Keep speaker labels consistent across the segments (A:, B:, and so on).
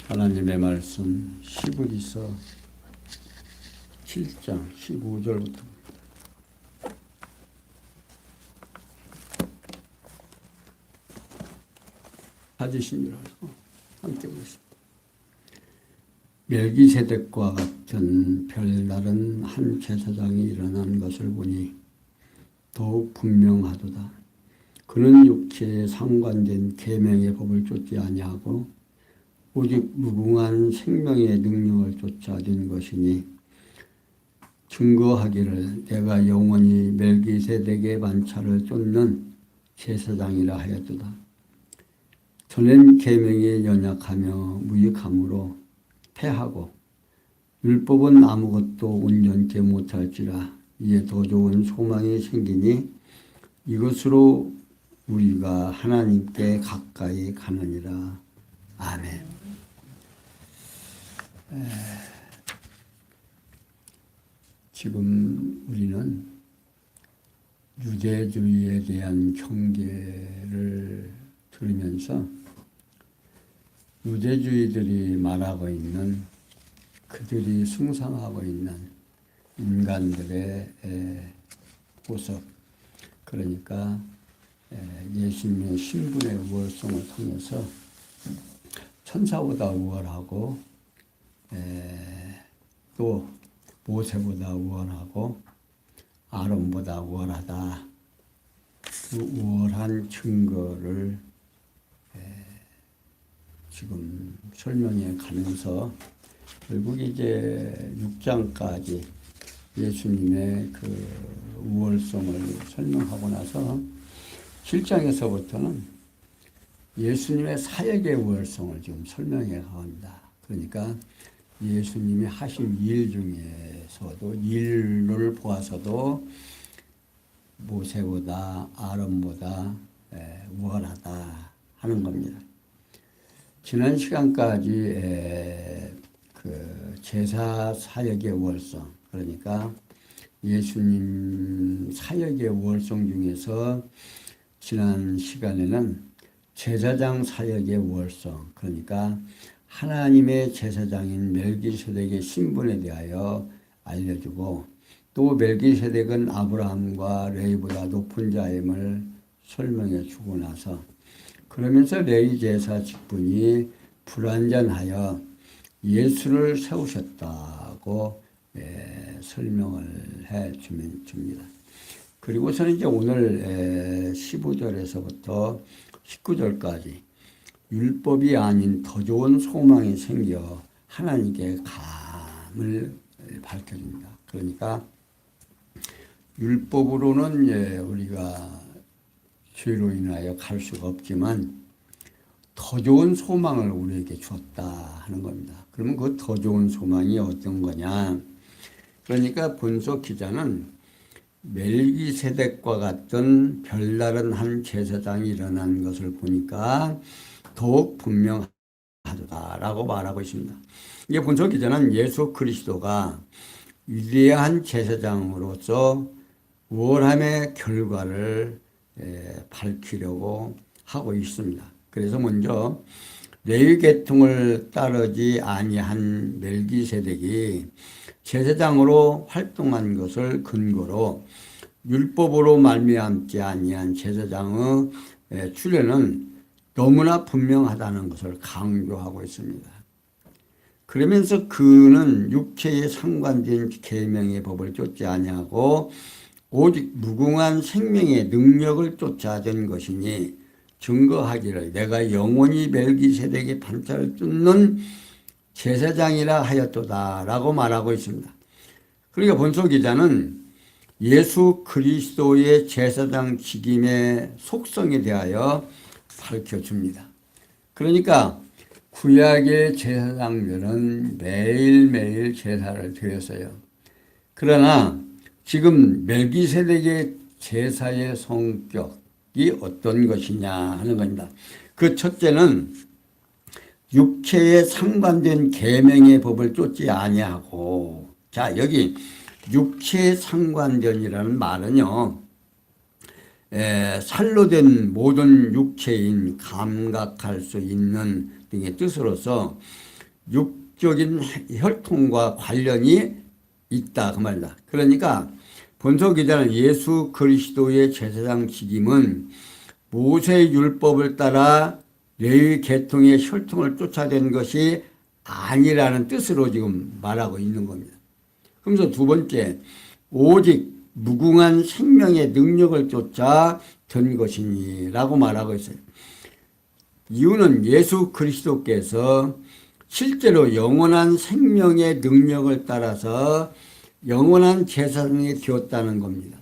A: 하나님의 말씀 히브리서 7장 15절부터 찾으시니라고 함께 보겠습니다. 멜기세덱과 같은 별다른 한 제사장이 일어난 것을 보니 더욱 분명하도다. 그는 육체에 상관된 계명의 법을 쫓지 아니하고 오직 무궁한 생명의 능력을 쫓아든 것이니 증거하기를 내가 영원히 멜기세덱의 반차를 쫓는 제사장이라 하였도다. 전엔 계명이 연약하며 무익함으로 패하고 율법은 아무것도 온전케 못할지라 이에 더 좋은 소망이 생기니 이것으로 우리가 하나님께 가까이 가느니라. 아멘. 지금 우리는 유대주의에 대한 경계를 들으면서 유대주의들이 말하고 있는 그들이 숭상하고 있는 인간들의 모습, 그러니까 예수님의 신분의 우월성을 통해서 천사보다 우월하고 또 모세보다 우월하고 아론보다 우월하다. 그 우월한 증거를 지금 설명해 가면서 결국 이제 6장까지 예수님의 그 우월성을 설명하고 나서 7장에서부터는 예수님의 사역의 우월성을 지금 설명해 가옵니다. 그러니까 예수님이 하신 일 중에서도 일을 보아서도 모세보다 아론보다 우월하다 하는 겁니다. 지난 시간까지 그 제사 사역의 우월성, 그러니까 예수님 사역의 우월성 중에서 지난 시간에는 제사장 사역의 우월성, 그러니까 하나님의 제사장인 멜기세덱의 신분에 대하여 알려주고 또 멜기세덱은 아브라함과 레위보다 높은 자임을 설명해 주고 나서 그러면서 레위 제사 직분이 불완전하여 예수를 세우셨다고 설명을 해 줍니다. 그리고서는 이제 오늘 15절에서부터 19절까지 율법이 아닌 더 좋은 소망이 생겨 하나님께 감을 밝혀줍니다. 그러니까 율법으로는 우리가 죄로 인하여 갈 수가 없지만 더 좋은 소망을 우리에게 주었다 하는 겁니다. 그러면 그 더 좋은 소망이 어떤 거냐? 그러니까 본서 기자는 멜기세덱과 같은 별다른 한 제사장이 일어난 것을 보니까 더욱 분명하다라고 말하고 있습니다. 이게 본서 기자는 예수 그리스도가 위대한 제사장으로서 우월함의 결과를 밝히려고 하고 있습니다. 그래서 먼저 레위 계통을 따르지 아니한 멜기세덱이 제사장으로 활동한 것을 근거로 율법으로 말미암지 아니한 제사장의 출현은 너무나 분명하다는 것을 강조하고 있습니다. 그러면서 그는 육체에 상관된 계명의 법을 쫓지 아니하고 오직 무궁한 생명의 능력을 쫓아든 것이니 증거하기를 내가 영원히 멜기세덱의 반차를 쫓는 제사장이라 하였도다라고 말하고 있습니다. 그러니까 본서 기자는 예수 그리스도의 제사장 직임의 속성에 대하여 밝혀줍니다. 그러니까 구약의 제사장들은 매일매일 제사를 드렸어요. 그러나 지금 멜기세덱의 제사의 성격이 어떤 것이냐 하는 겁니다. 그 첫째는 육체에 상관된 계명의 법을 쫓지 아니하고, 자 여기 육체에 상관된이라는 말은요 살로 된 모든 육체인 감각할 수 있는 등의 뜻으로서 육적인 혈통과 관련이 있다 그 말이다. 그러니까 본서 기자는 예수 그리스도의 제사장 직임은 모세의 율법을 따라 레위 계통의 혈통을 쫓아낸 것이 아니라는 뜻으로 지금 말하고 있는 겁니다. 그러면서 두 번째, 오직 무궁한 생명의 능력을 쫓아 된 것이니 라고 말하고 있어요. 이유는 예수 그리스도께서 실제로 영원한 생명의 능력을 따라서 영원한 제사장이 되었다는 겁니다.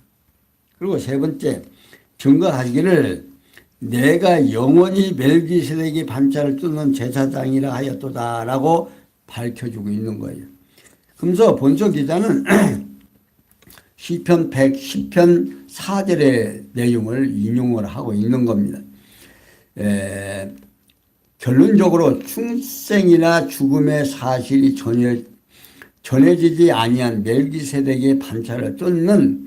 A: 그리고 세 번째, 증거하기를 내가 영원히 멜기세덱의 반차를 쫓는 제사장이라 하였도다 라고 밝혀주고 있는 거예요. 그러면서 본서 기자는 시편 110편 4절의 내용을 인용을 하고 있는 겁니다. 결론적으로 충생이나 죽음의 사실이 전해지지 아니한 멜기세덱의 반차를 쫓는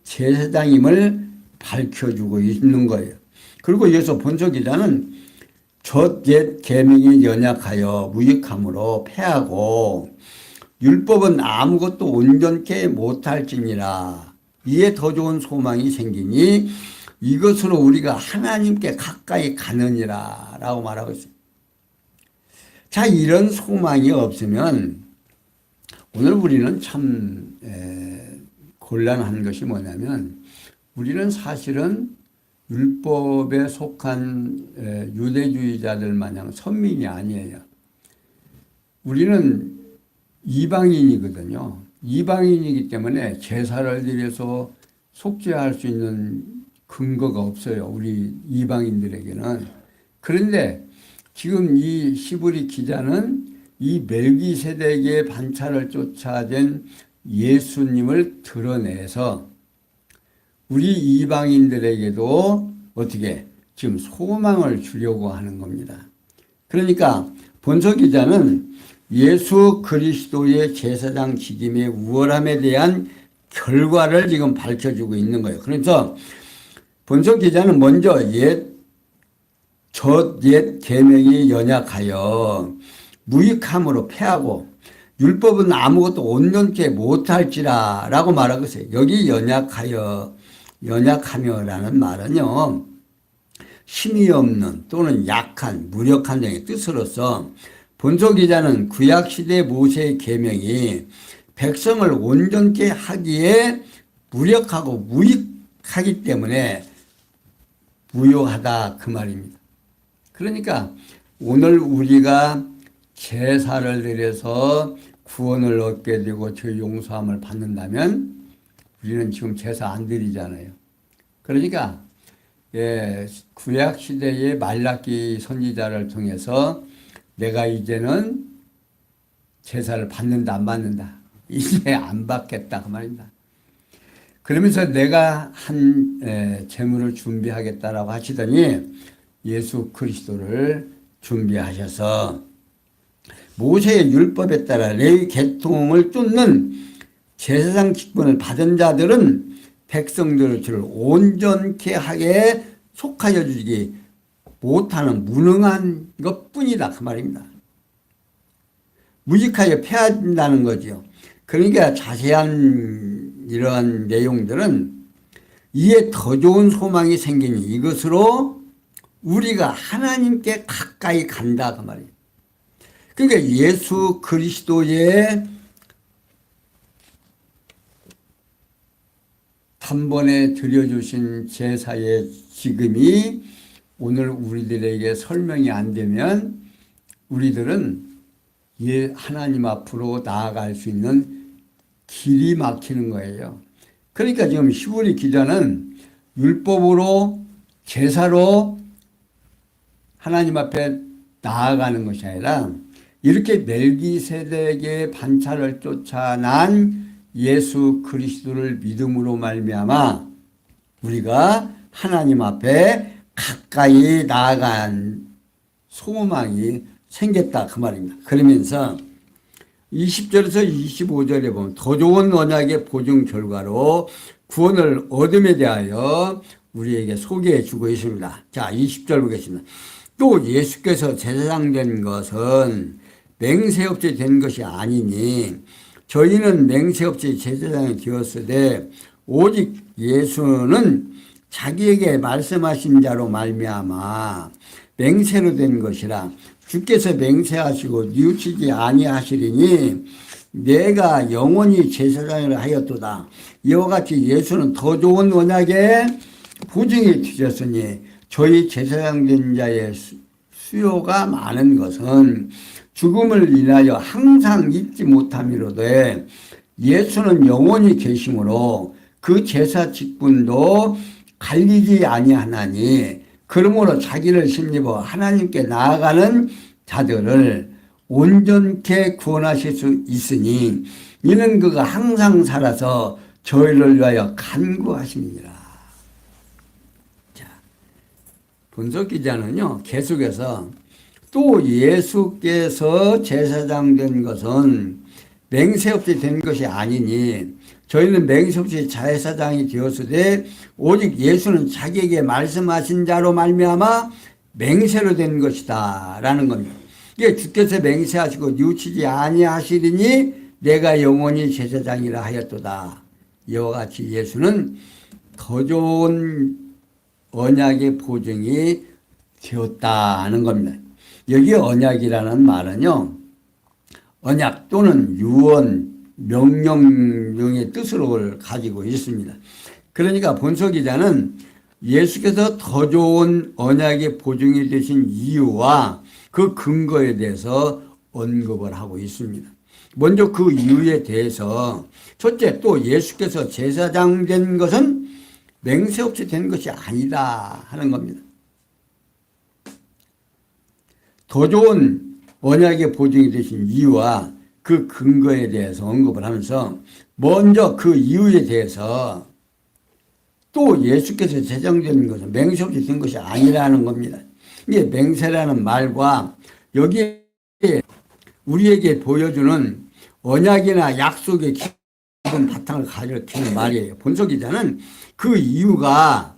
A: 제사장임을 밝혀주고 있는 거예요. 그리고 여기서 본서 기자는 첫 옛 계명이 연약하여 무익함으로 패하고 율법은 아무것도 온전케 못할지니라. 이에 더 좋은 소망이 생기니 이것으로 우리가 하나님께 가까이 가느니라 라고 말하고 있어요. 자, 이런 소망이 없으면 오늘 우리는 참 곤란한 것이 뭐냐면 우리는 사실은 율법에 속한 유대주의자들 마냥 선민이 아니에요. 우리는 이방인이거든요. 이방인이기 때문에 제사를 드려서 속죄할 수 있는 근거가 없어요. 우리 이방인들에게는. 그런데 지금 이 히브리 기자는 이 멜기세덱의 반차를 쫓아낸 예수님을 드러내서 우리 이방인들에게도 어떻게 지금 소망을 주려고 하는 겁니다. 그러니까 본서 기자는 예수 그리스도의 제사장 직임의 우월함에 대한 결과를 지금 밝혀주고 있는 거예요. 그래서 본서 기자는 먼저 첫 옛 계명이 연약하여 무익함으로 패하고 율법은 아무것도 온전케 못할지라 라고 말하고 있어요. 여기 연약하며라는 말은요, 힘이 없는 또는 약한, 무력한 등의 뜻으로서 본서 기자는 구약시대 모세의 계명이 백성을 온전케 하기에 무력하고 무익하기 때문에 무효하다 그 말입니다. 그러니까 오늘 우리가 제사를 드려서 구원을 얻게 되고 죄 용서함을 받는다면 우리는 지금 제사 안 드리잖아요. 그러니까 구약시대의 말라기 선지자를 통해서 내가 이제는 제사를 받는다 안 받는다. 이제 안 받겠다 그 말입니다. 그러면서 내가 한 제물을 준비하겠다라고 하시더니 예수 그리스도를 준비하셔서 모세의 율법에 따라 레위 계통을 쫓는 제사장 직분을 받은 자들은 백성들을 온전케 하게 속하여 주지 못하는 무능한 것뿐이다 그 말입니다. 무직하여 패한다는 거죠. 그러니까 자세한 이러한 내용들은 이에 더 좋은 소망이 생기니 이것으로 우리가 하나님께 가까이 간다 그 말이에요. 그러니까 예수 그리스도의 단번에 드려주신 제사의 지금이 오늘 우리들에게 설명이 안 되면 우리들은 하나님 앞으로 나아갈 수 있는 길이 막히는 거예요. 그러니까 지금 히브리 기자는 율법으로 제사로 하나님 앞에 나아가는 것이 아니라 이렇게 멜기세덱의 반차를 쫓아난 예수 그리스도를 믿음으로 말미암아 우리가 하나님 앞에 가까이 나아간 소망이 생겼다 그 말입니다. 그러면서 20절에서 25절에 보면 더 좋은 언약의 보증 결과로 구원을 얻음에 대하여 우리에게 소개해 주고 있습니다. 자, 20절 보겠습니다. 또 예수께서 제사장 된 것은 맹세 없이 된 것이 아니니 저희는 맹세 없이 제사장이 되었으되 오직 예수는 자기에게 말씀하신 자로 말미암아 맹세로 된 것이라. 주께서 맹세하시고 뉘우치지 아니하시리니 내가 영원히 제사장이라 하였도다. 이와 같이 예수는 더 좋은 언약의 보증이 되셨으니 저희 제사장 된 자의 수요가 많은 것은 죽음을 인하여 항상 잊지 못함이로되 예수는 영원히 계심으로 그 제사 직분도 갈리지 아니하나니 그러므로 자기를 힘입어 하나님께 나아가는 자들을 온전케 구원하실 수 있으니 이는 그가 항상 살아서 저희를 위하여 간구하시니라. 자, 본석 기자는요 계속해서 또 예수께서 제사장 된 것은 맹세 없이 된 것이 아니니 저희는 맹세 없이 제사장이 되었으되 오직 예수는 자기에게 말씀하신 자로 말미암아 맹세로 된 것이다 라는 겁니다. 이게 주께서 맹세하시고 뉘우치지 아니하시리니 내가 영원히 제사장이라 하였도다. 이와 같이 예수는 더 좋은 언약의 보증이 되었다 하는 겁니다. 여기 언약이라는 말은요 언약 또는 유언, 명령의 뜻을 가지고 있습니다. 그러니까 본서 기자는 예수께서 더 좋은 언약의 보증이 되신 이유와 그 근거에 대해서 언급을 하고 있습니다. 먼저 그 이유에 대해서 첫째, 또 예수께서 제사장 된 것은 맹세 없이 된 것이 아니다 하는 겁니다. 더 좋은 언약의 보증이 되신 이유와 그 근거에 대해서 언급을 하면서 먼저 그 이유에 대해서 또 예수께서 제정된 것은 맹세 없이 된 것이 아니라는 겁니다. 이게 맹세라는 말과 여기에 우리에게 보여주는 언약이나 약속의 기본 바탕을 가리키는 말이에요. 본서 기자는 그 이유가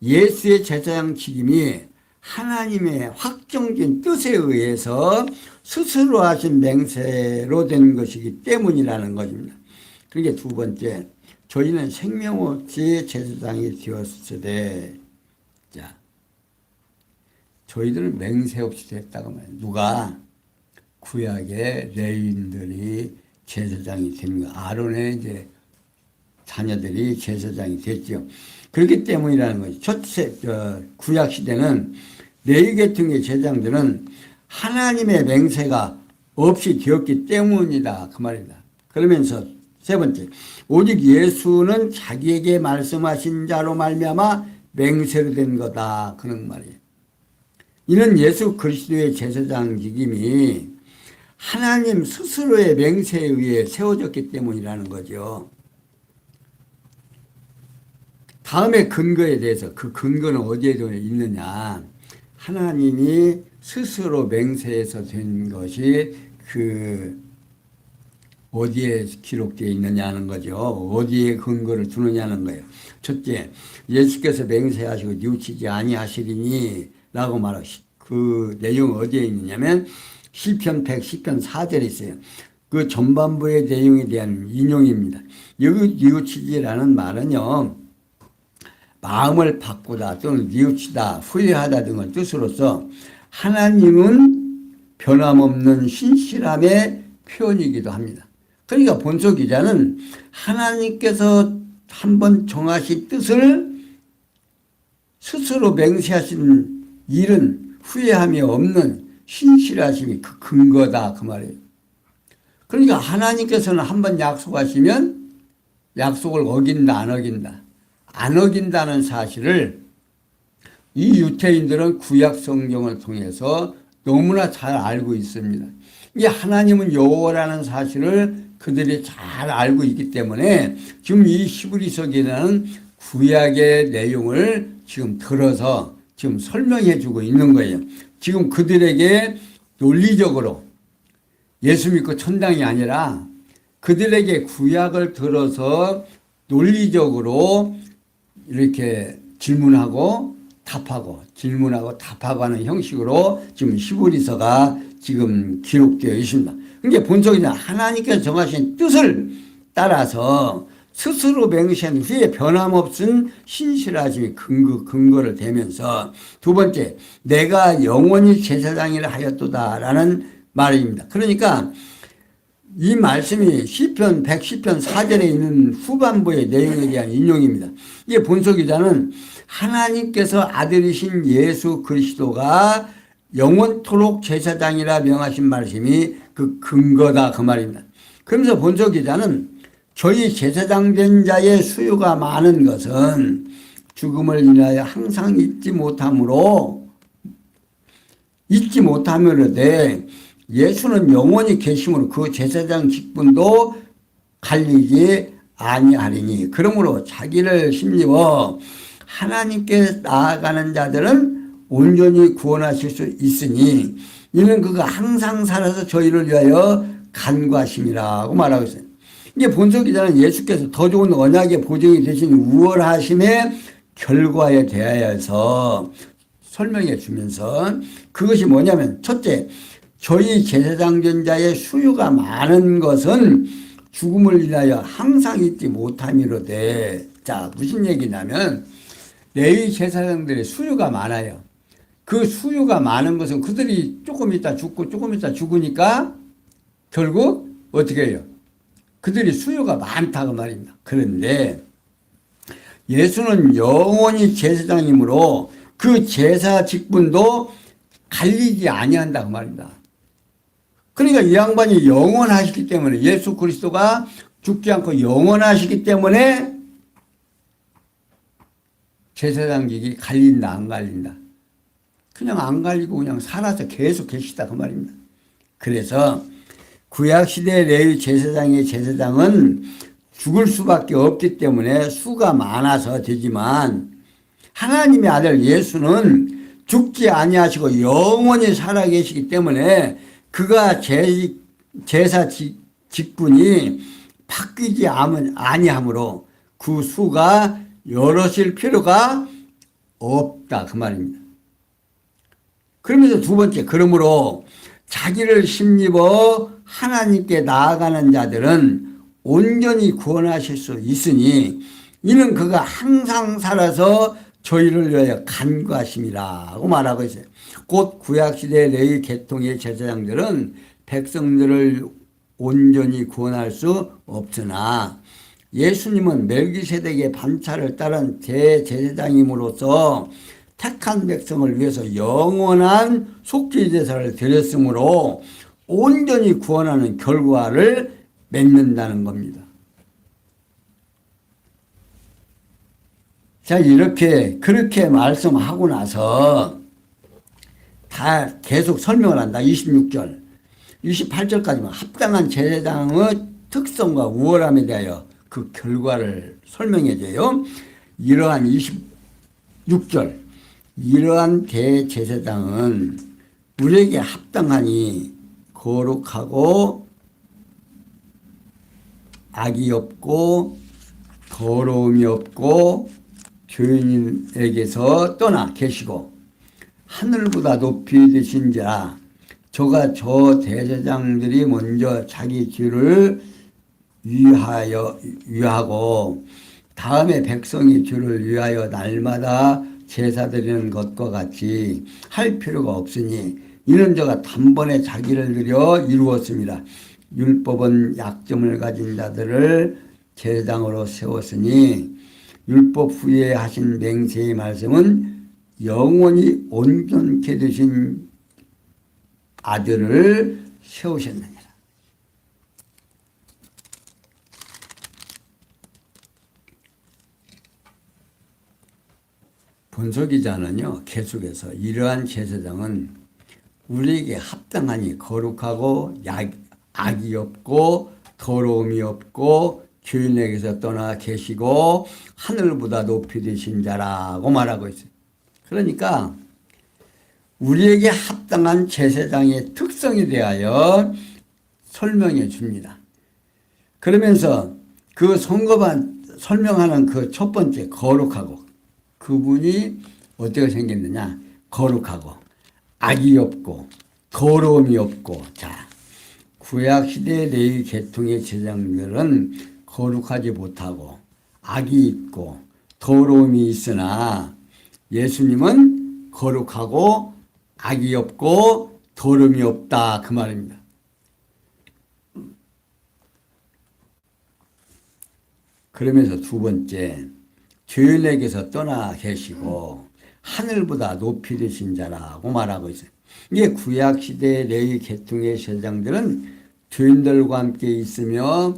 A: 예수의 제사장 책임이 하나님의 확정된 뜻에 의해서 스스로 하신 맹세로 된 것이기 때문이라는 것입니다. 그게 두 번째, 저희는 생명 없이 제사장이 되었으되, 자, 저희들은 맹세 없이 됐다고 말해요. 누가? 구약의 레위인들이 제사장이 된 거, 아론의 이제 자녀들이 제사장이 됐죠. 그렇기 때문이라는 거죠. 첫째, 구약 시대는 레위 계통의 제사장들은 하나님의 맹세가 없이 되었기 때문이다. 그 말이다. 그러면서 세 번째, 오직 예수는 자기에게 말씀하신 자로 말미암아 맹세로 된 거다. 그런 말이에요. 이는 예수 그리스도의 제사장직임이 하나님 스스로의 맹세에 의해 세워졌기 때문이라는 거죠. 다음에 근거에 대해서, 그 근거는 어디에 있느냐. 하나님이 스스로 맹세해서 된 것이 어디에 기록되어 있느냐는 거죠. 어디에 근거를 두느냐는 거예요. 첫째, 예수께서 맹세하시고 뉘우치지 아니하시리니 라고 말하시. 그 내용이 어디에 있느냐면 시편 100, 시편 4절에 있어요. 그 전반부의 내용에 대한 인용입니다. 여기 뉘우치지라는 말은요, 마음을 바꾸다 또는 뉘우치다, 후회하다 등의 뜻으로서 하나님은 변함없는 신실함의 표현이기도 합니다. 그러니까 본서 기자는 하나님께서 한번 정하신 뜻을 스스로 맹세하신 일은 후회함이 없는 신실하심이 그 근거다 그 말이에요. 그러니까 하나님께서는 한번 약속하시면 약속을 어긴다 안 어긴다. 안 어긴다는 사실을 이 유태인들은 구약 성경을 통해서 너무나 잘 알고 있습니다. 이 하나님은 여호와라는 사실을 그들이 잘 알고 있기 때문에 지금 이 히브리서기라는 구약의 내용을 지금 들어서 지금 설명해 주고 있는 거예요. 지금 그들에게 논리적으로 예수 믿고 천당이 아니라 그들에게 구약을 들어서 논리적으로 이렇게 질문하고 답하고 질문하고 답하고 하는 형식으로 지금 히브리서가 지금 기록되어 있습니다. 그게 본속이냐 하나님께서 정하신 뜻을 따라서 스스로 맹세한 후에 변함없은 신실하심이 근거를 대면서 두 번째 내가 영원히 제사장이라 하였도다라는 말입니다. 그러니까 이 말씀이 시편 110편 4절에 있는 후반부의 내용에 대한 인용입니다. 이게 본속이자는 하나님께서 아들이신 예수 그리스도가 영원토록 제사장이라 명하신 말씀이 그 근거다 그 말입니다. 그러면서 본속이자는 저희 제사장 된 자의 수요가 많은 것은 죽음을 인하여 항상 잊지 못함으로 돼 예수는 영원히 계심으로 그 제사장 직분도 갈리지 아니하리니 그러므로 자기를 힘입어 하나님께 나아가는 자들은 온전히 구원하실 수 있으니 이는 그가 항상 살아서 저희를 위하여 간구하심이라고 말하고 있어요. 이게 본속이자는 예수께서 더 좋은 언약의 보증이 되신 우월하심의 결과에 대하여서 설명해 주면서 그것이 뭐냐면 첫째 저희 제사장 된 자의 수요가 많은 것은 죽음을 인하여 항상 잊지 못함이로되 자 무슨 얘기냐면 레위 제사장들의 수요가 많아요. 그 수요가 많은 것은 그들이 조금 있다 죽고 조금 있다 죽으니까 결국 어떻게 해요? 그들이 수요가 많다 그 말입니다. 그런데 예수는 영원히 제사장이므로 그 제사 직분도 갈리지 아니한다 그 말입니다. 그러니까 이 양반이 영원하시기 때문에 예수 그리스도가 죽지 않고 영원하시기 때문에 제사장직이 갈린다 안 갈린다. 그냥 안 갈리고 그냥 살아서 계속 계시다 그 말입니다. 그래서 구약시대 레위 제사장의 제사장은 죽을 수밖에 없기 때문에 수가 많아서 되지만 하나님의 아들 예수는 죽지 아니하시고 영원히 살아계시기 때문에 그가 제사 직분이 바뀌지 아니하므로 그 수가 여럿일 필요가 없다 그 말입니다. 그러면서 두 번째 그러므로 자기를 힘입어 하나님께 나아가는 자들은 온전히 구원하실 수 있으니 이는 그가 항상 살아서 저희를 위하여 간구하심이라고 말하고 있어요. 곧 구약시대 레위 계통의 제사장들은 백성들을 온전히 구원할 수 없으나 예수님은 멜기세덱의 반차를 따른 대제사장임으로써 택한 백성을 위해서 영원한 속죄제사를 드렸으므로 온전히 구원하는 결과를 맺는다는 겁니다. 자, 그렇게 말씀하고 나서 다 계속 설명을 한다. 26절, 28절까지만 합당한 제사장의 특성과 우월함에 대하여 그 결과를 설명해 줘요. 이러한 26절, 이러한 대제사장은 우리에게 합당하니 거룩하고 악이 없고 더러움이 없고 죄인에게서 떠나 계시고 하늘보다 높이 되신 자 저가 저 대제사장들이 먼저 자기 죄를 위하고 다음에 백성이 죄를 위하여 날마다 제사 드리는 것과 같이 할 필요가 없으니 이는 저가 단번에 자기를 들여 이루었습니다. 율법은 약점을 가진 자들을 제사장으로 세웠으니 율법 후에 하신 맹세의 말씀은 영원히 온전케 되신 아들을 세우셨느니라. 본소기자는요 계속해서 이러한 제사장은 우리에게 합당하니 거룩하고 악이 없고 더러움이 없고 죄인에게서 떠나 계시고 하늘보다 높이 되신 자라고 말하고 있어요. 그러니까 우리에게 합당한 제사장의 특성에 대하여 설명해 줍니다. 그러면서 그 설명하는 그 첫 번째 거룩하고 그분이 어떻게 생겼느냐? 거룩하고 악이 없고 더러움이 없고. 자, 구약시대 레위 계통의 제사장들은 거룩하지 못하고 악이 있고 더러움이 있으나 예수님은 거룩하고 악이 없고 더러움이 없다, 그 말입니다. 그러면서 두 번째, 죄인에게서 떠나 계시고 하늘보다 높이 되신 자라고 말하고 있어요. 이게 구약시대 레위 계통의 제사장들은 죄인들과 함께 있으며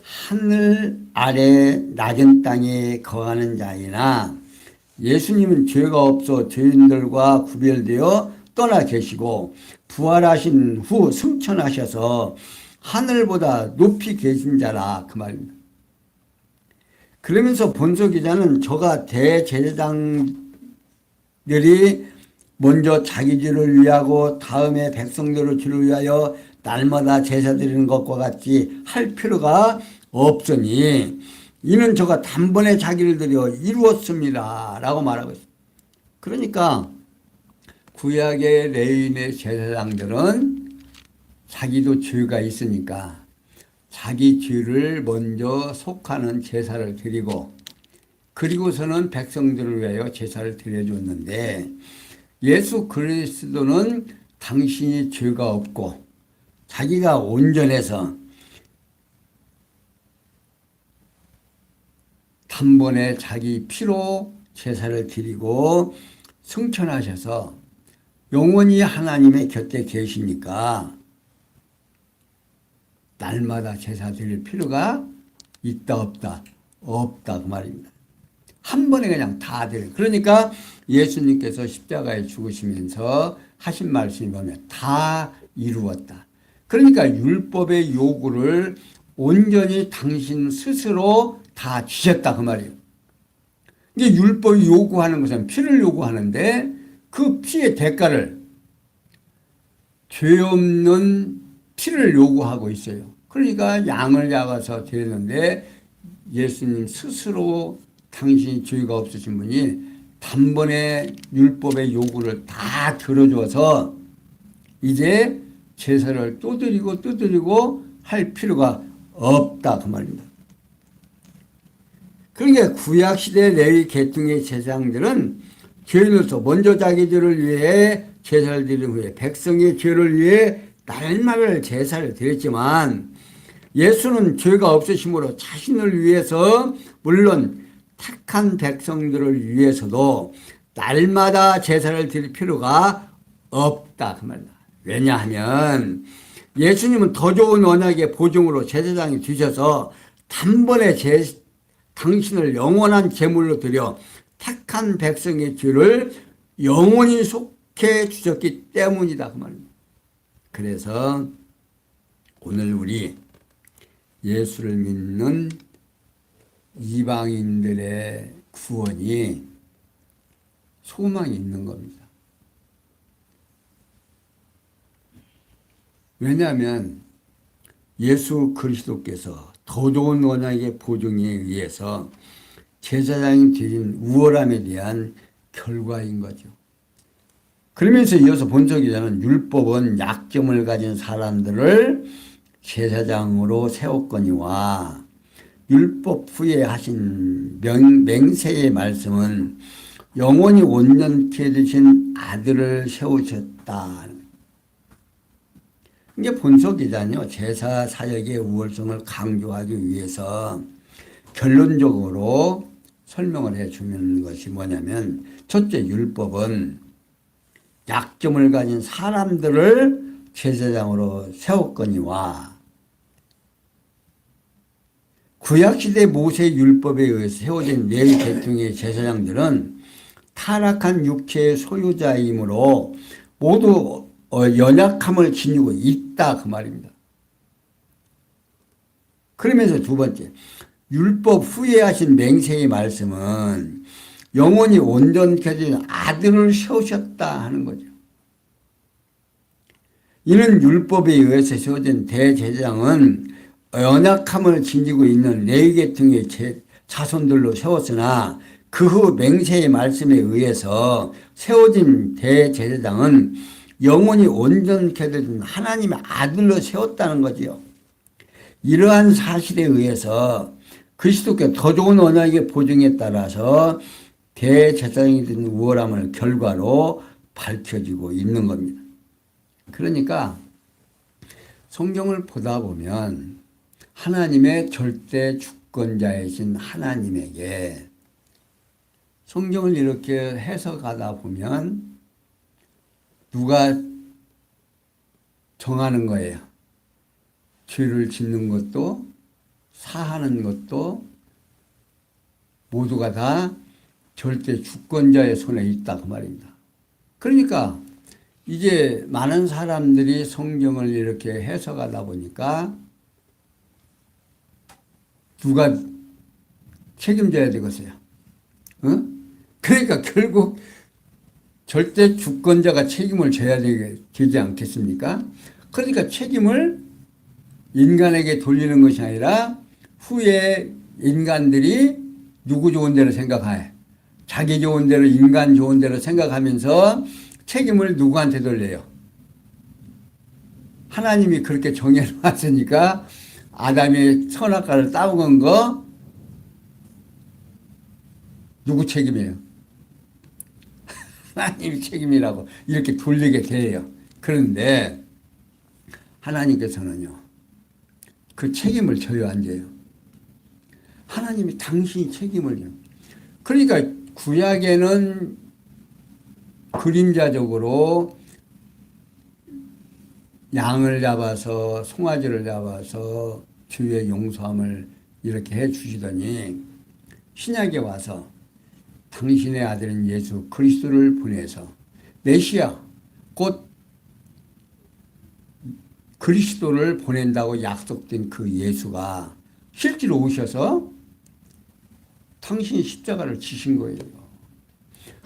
A: 하늘 아래 낮은 땅에 거하는 자이나, 예수님은 죄가 없어 죄인들과 구별되어 떠나 계시고 부활하신 후 승천하셔서 하늘보다 높이 계신 자라, 그 말입니다. 그러면서 본서 기자는 저가 대제사장들이 먼저 자기 죄를 위하고 다음에 백성들의 죄를 위하여 날마다 제사 드리는 것과 같이 할 필요가 없으니 이는 저가 단번에 자기를 드려 이루었습니다 라고 말하고 있습니다. 그러니까 구약의 레위인의 제사장들은 자기도 죄가 있으니까 자기 죄를 먼저 속하는 제사를 드리고 그리고서는 백성들을 위하여 제사를 드려줬는데, 예수 그리스도는 당신이 죄가 없고 자기가 온전해서 단번에 자기 피로 제사를 드리고 승천하셔서 영원히 하나님의 곁에 계시니까 날마다 제사 드릴 필요가 있다 없다? 없다, 그 말입니다. 한 번에 그냥 다 드려요. 그러니까 예수님께서 십자가에 죽으시면서 하신 말씀이 보면 다 이루었다. 그러니까 율법의 요구를 온전히 당신 스스로 다 주셨다, 그 말이에요. 이게 율법이 요구하는 것은 피를 요구하는데 그 피의 대가를 죄 없는 피를 요구하고 있어요. 그러니까 양을 잡아서 드렸는데 예수님 스스로 당신이 죄가 없으신 분이 단번에 율법의 요구를 다 들어줘서 이제 제사를 또 드리고 할 필요가 없다, 그 말입니다. 그러니까 구약시대 레위 계통의 제사장들은 죄인으로서 먼저 자기 죄를 위해 제사를 드린 후에 백성의 죄를 위해 날마다 제사를 드렸지만, 예수는 죄가 없으심으로 자신을 위해서 물론 택한 백성들을 위해서도 날마다 제사를 드릴 필요가 없다, 그 말이다. 왜냐하면 예수님은 더 좋은 언약의 보증으로 제사장이 되셔서 단번에 당신을 영원한 제물로 드려 택한 백성의 죄를 영원히 속해 주셨기 때문이다, 그 말입니다. 그래서 오늘 우리 예수를 믿는 이방인들의 구원이 소망이 있는 겁니다. 왜냐하면 예수 그리스도께서 더 좋은 언약의 보증에 의해서 제사장이 드린 우월함에 대한 결과인 거죠. 그러면서 이어서 본서 기자는 율법은 약점을 가진 사람들을 제사장으로 세웠거니와 율법 후에 하신 맹세의 말씀은 영원히 온전케 되신 아들을 세우셨다. 이게 본서 기자는요, 제사 사역의 우월성을 강조하기 위해서 결론적으로 설명을 해주는 것이 뭐냐면, 첫째, 율법은 약점을 가진 사람들을 제사장으로 세웠거니와, 구약시대 모세 율법에 의해서 세워진 레위 계통의 제사장들은 타락한 육체의 소유자이므로 모두 연약함을 지니고 있다, 그 말입니다. 그러면서 두 번째, 율법 후에 하신 맹세의 말씀은 영원히 온전케 된 아들을 세우셨다 하는 거죠. 이는 율법에 의해서 세워진 대제사장은 연약함을 지니고 있는 레위 계통의 자손들로 세웠으나 그 후 맹세의 말씀에 의해서 세워진 대제사장은 영혼이 온전케 된 하나님의 아들로 세웠다는 거지요. 이러한 사실에 의해서 그리스도께 더 좋은 언약의 보증에 따라서 대제사장이 된 우월함을 결과로 밝혀지고 있는 겁니다. 그러니까 성경을 보다 보면 하나님의 절대 주권자이신 하나님에게 성경을 이렇게 해석하다 보면 누가 정하는 거예요. 죄를 짓는 것도 사하는 것도 모두가 다 절대 주권자의 손에 있다 그 말입니다. 그러니까 이제 많은 사람들이 성경을 이렇게 해석하다 보니까 누가 책임져야 되겠어요. 그러니까 결국 절대 주권자가 책임을 져야 되지 않겠습니까? 그러니까 책임을 인간에게 돌리는 것이 아니라 후에 인간들이 누구 좋은 대로 생각해. 자기 좋은 대로 인간 좋은 대로 생각하면서 책임을 누구한테 돌려요? 하나님이 그렇게 정해놨으니까 아담이 선악과를 따먹은 거 누구 책임이에요? 하나님 책임이라고 이렇게 돌리게 돼요. 그런데 하나님께서는요. 그 책임을 져요, 안 져요? 하나님이 당신이 책임을 져요. 그러니까 구약에는 그림자적으로 양을 잡아서 송아지를 잡아서 주의 용서함을 이렇게 해 주시더니 신약에 와서 당신의 아들인 예수 그리스도를 보내서 메시아 곧 그리스도를 보낸다고 약속된 그 예수가 실제로 오셔서 당신이 십자가를 지신 거예요.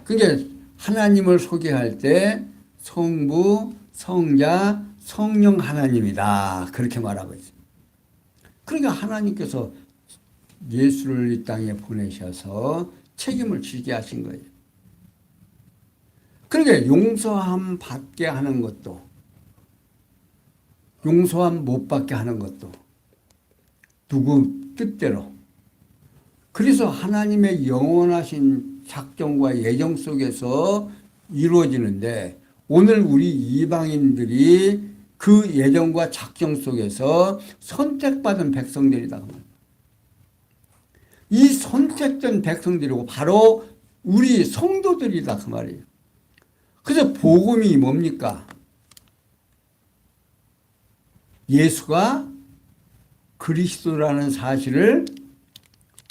A: 그러니까 하나님을 소개할 때 성부, 성자, 성령 하나님이다. 그렇게 말하고 있어요. 그러니까 하나님께서 예수를 이 땅에 보내셔서 책임을 지게 하신 거예요. 그러니까 용서함 받게 하는 것도 용서함 못 받게 하는 것도 누구 뜻대로. 그래서 하나님의 영원하신 작정과 예정 속에서 이루어지는데 오늘 우리 이방인들이 그 예정과 작정 속에서 선택받은 백성들이다. 이 선택된 백성들이고 바로 우리 성도들이다 그 말이에요. 그래서 복음이 뭡니까? 예수가 그리스도라는 사실을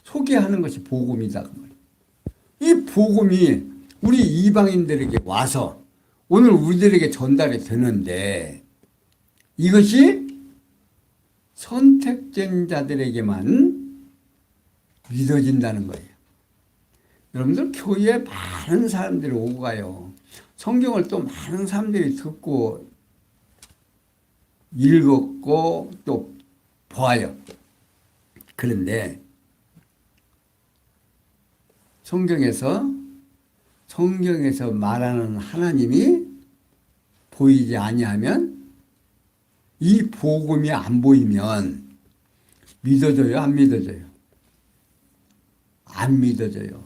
A: 소개하는 것이 복음이다 그 말이에요. 이 복음이 우리 이방인들에게 와서 오늘 우리들에게 전달이 되는데 이것이 선택된 자들에게만 믿어진다는 거예요. 여러분들 교회에 많은 사람들이 오고 가요. 성경을 또 많은 사람들이 듣고 읽었고 또 보아요. 그런데 성경에서 말하는 하나님이 보이지 아니하면 이 복음이 안 보이면 믿어져요? 안 믿어져요? 안 믿어져요.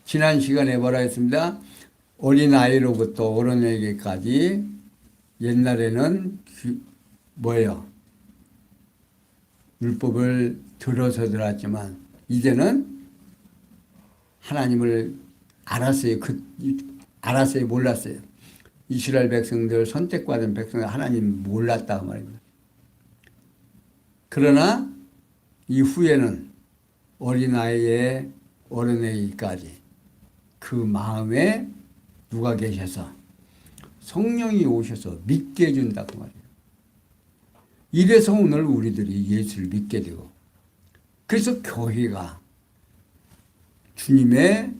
A: 지난 시간에 뭐라 했습니다. 어린아이로부터 어른에게까지 옛날에는 뭐예요? 율법을 들어서 들었지만 이제는 하나님을 알았어요. 알았어요? 몰랐어요? 이스라엘 백성들 선택받은 백성들 하나님 몰랐다 말입니다. 그러나 이후에는 어린아이의 어른에게까지 그 마음에 누가 계셔서 성령이 오셔서 믿게 해준다 그 말이에요. 이래서 오늘 우리들이 예수를 믿게 되고 그래서 교회가 주님의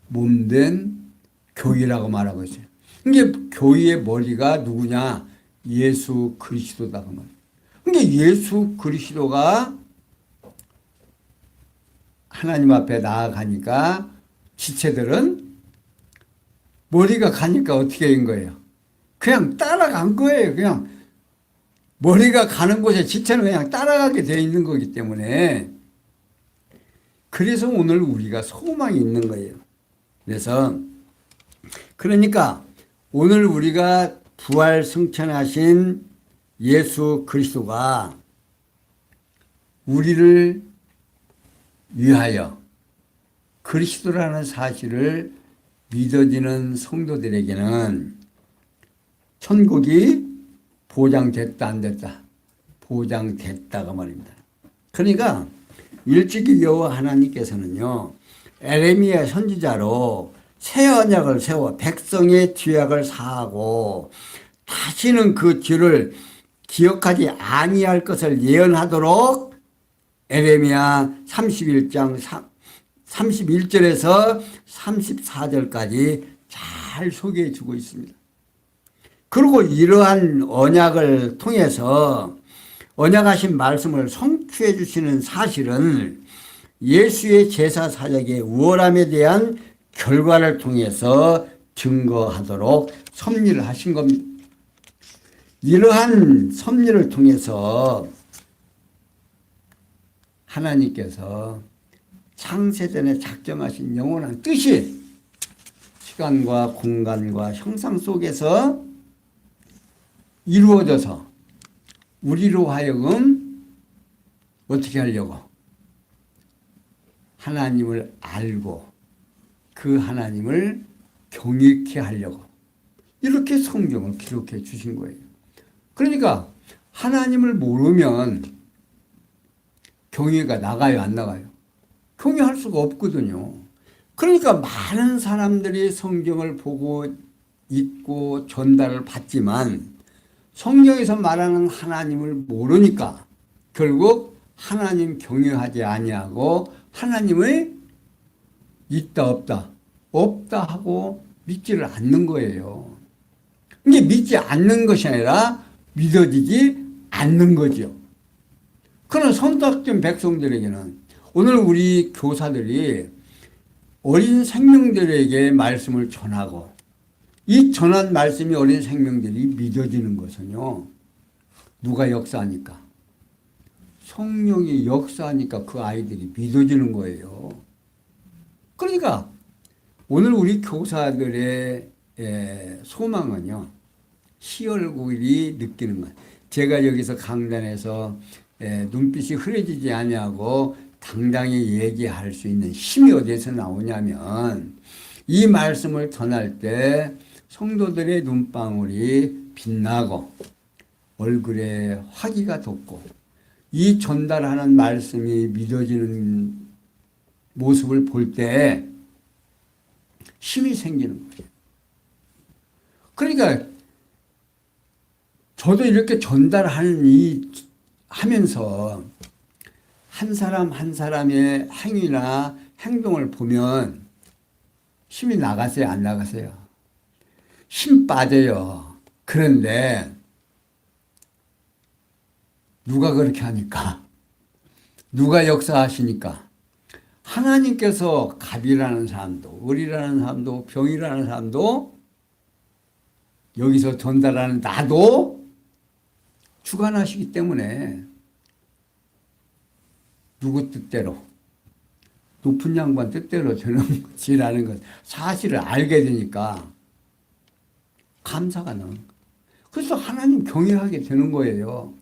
A: 몸된 교회라고 말하고 있어요. 이게 교회의 머리가 누구냐? 예수 그리스도다 그 말이에요. 그러니까 예수 그리스도가 하나님 앞에 나아가니까 지체들은 머리가 가니까 어떻게 된 거예요? 그냥 따라간 거예요. 그냥 머리가 가는 곳에 지체는 그냥 따라가게 되어 있는 거기 때문에 그래서 오늘 우리가 소망이 있는 거예요. 그래서 그러니까 오늘 우리가 부활 승천하신 예수 그리스도가 우리를 위하여 그리스도라는 사실을 믿어지는 성도들에게는 천국이 보장됐다 안 됐다? 보장됐다가 말입니다. 그러니까 일찍이 여호와 하나님께서는요 에레미야 선지자로 새 언약을 세워 백성의 죄악을 사하고 다시는 그 죄를 기억하지 아니할 것을 예언하도록 에레미야 31장 31절에서 34절까지 잘 소개해 주고 있습니다. 그리고 이러한 언약을 통해서 언약하신 말씀을 성취해 주시는 사실은 예수의 제사 사역의 우월함에 대한 결과를 통해서 증거하도록 섭리를 하신 겁니다. 이러한 섭리를 통해서 하나님께서 창세전에 작정하신 영원한 뜻이 시간과 공간과 형상 속에서 이루어져서 우리로 하여금 어떻게 하려고? 하나님을 알고 그 하나님을 경외케 하려고 이렇게 성경을 기록해 주신 거예요. 그러니까 하나님을 모르면 경외가 나가요, 안 나가요? 경외할 수가 없거든요. 그러니까 많은 사람들이 성경을 보고 읽고 전달을 받지만 성경에서 말하는 하나님을 모르니까 결국 하나님 경외하지 아니하고 하나님을 있다 없다 없다 하고 믿지를 않는 거예요. 이게 믿지 않는 것이 아니라 믿어지지 않는 거죠. 그런 선택된 백성들에게는 오늘 우리 교사들이 어린 생명들에게 말씀을 전하고 이 전한 말씀이 어린 생명들이 믿어지는 것은요. 누가 역사하니까? 성령이 역사하니까 그 아이들이 믿어지는 거예요. 그러니까 오늘 우리 교사들의 소망은요. 10월 9일이 느끼는 것. 제가 여기서 강단에서 눈빛이 흐려지지 아니하고 당당히 얘기할 수 있는 힘이 어디에서 나오냐면 이 말씀을 전할 때 성도들의 눈방울이 빛나고 얼굴에 화기가 돋고 이 전달하는 말씀이 믿어지는 모습을 볼 때 힘이 생기는 거예요. 그러니까 저도 이렇게 전달하는 하면서 한 사람 한 사람의 행위나 행동을 보면 힘이 나가세요, 안 나가세요? 힘 빠져요. 그런데 누가 그렇게 하니까? 누가 역사하시니까? 하나님께서 갑이라는 사람도, 을이라는 사람도, 병이라는 사람도 여기서 전달하는 나도 주관하시기 때문에 누구 뜻대로 높은 양반 뜻대로 되는 것이라는 것 사실을 알게 되니까 감사가 나는 거예요. 그래서 하나님 경외하게 되는 거예요.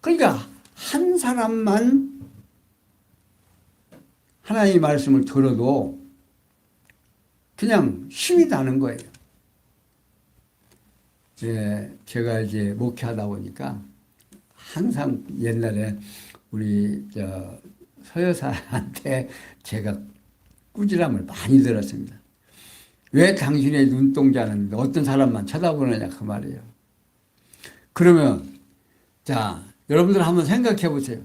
A: 그러니까 한 사람만 하나님의 말씀을 들어도 그냥 힘이 나는 거예요. 제가 이제 목회하다 보니까 항상 옛날에 우리 서여사한테 제가 꾸지람을 많이 들었습니다. 왜 당신의 눈동자는 어떤 사람만 쳐다보느냐 그 말이에요. 그러면 자 여러분들 한번 생각해 보세요.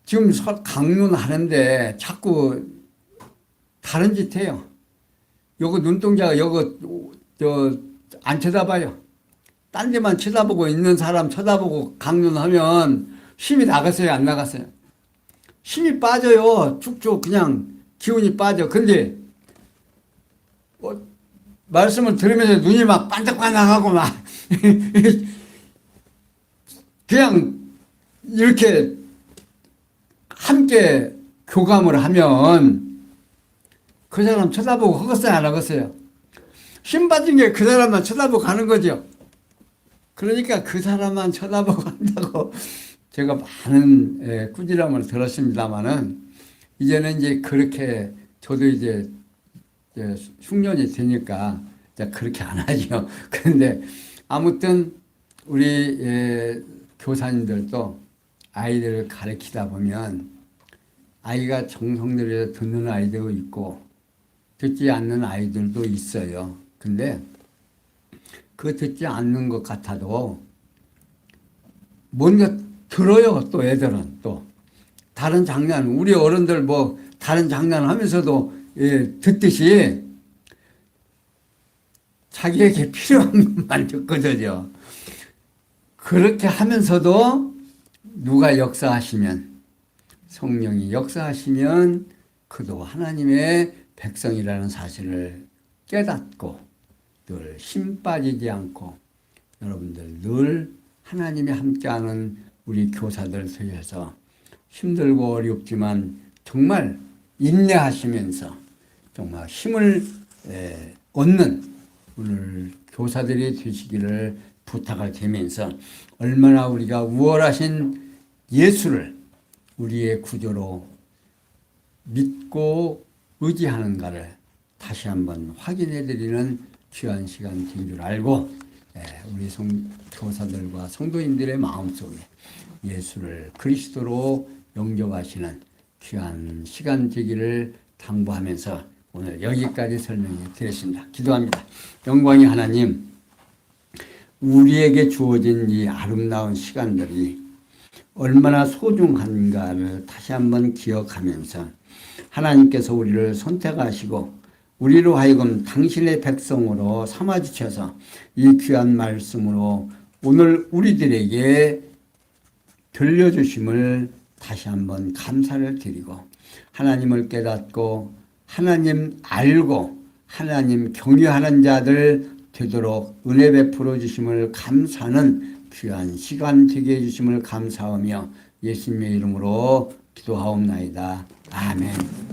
A: 지금 강론하는데 자꾸 다른 짓 해요. 요거 눈동자가 요거 안 쳐다봐요. 딴 데만 쳐다보고 있는 사람 쳐다보고 강론하면 힘이 나갔어요, 안 나갔어요? 힘이 빠져요. 쭉쭉 그냥 기운이 빠져. 근데 말씀을 들으면서 눈이 막 반짝반짝하고 막 그냥 이렇게 함께 교감을 하면 그 사람 쳐다보고 하겠어요, 안 하겠어요? 힘 빠진 게 그 사람만 쳐다보고 가는 거죠. 그러니까 그 사람만 쳐다보고 한다고 제가 많은 꾸지람을 들었습니다만은 이제는 이제 그렇게 저도 이제 흉년이 되니까 이제 그렇게 안 하죠. 그런데 아무튼 우리 교사님들도 아이들을 가르치다 보면 아이가 정성 들여서 듣는 아이도 있고 듣지 않는 아이들도 있어요. 근데 그 듣지 않는 것 같아도 뭔가 들어요. 또 애들은 또 다른 장난, 우리 어른들 뭐 다른 장난 하면서도 듣듯이 자기에게 필요한 것만 듣거든요. 그렇게 하면서도 누가 역사하시면, 성령이 역사하시면 그도 하나님의 백성이라는 사실을 깨닫고 늘 힘 빠지지 않고 여러분들 늘 하나님이 함께하는 우리 교사들 되셔서 힘들고 어렵지만 정말 인내하시면서 정말 힘을 얻는 오늘 교사들이 되시기를 부탁을 드리면서 얼마나 우리가 우월하신 예수를 우리의 구조로 믿고 의지하는가를 다시 한번 확인해 드리는 귀한 시간 된 줄 알고 우리 교사들과 성도인들의 마음속에 예수를 그리스도로 영접하시는 귀한 시간 되기를 당부하면서 오늘 여기까지 설명해 드렸습니다. 기도합니다. 영광의 하나님, 우리에게 주어진 이 아름다운 시간들이 얼마나 소중한가를 다시 한번 기억하면서 하나님께서 우리를 선택하시고 우리로 하여금 당신의 백성으로 삼아주셔서 이 귀한 말씀으로 오늘 우리들에게 들려주심을 다시 한번 감사를 드리고 하나님을 깨닫고 하나님 알고 하나님 경외하는 자들 되도록 은혜 베풀어 주심을 감사하는 귀한 시간 되게 해주심을 감사하며 예수님의 이름으로 기도하옵나이다. 아멘.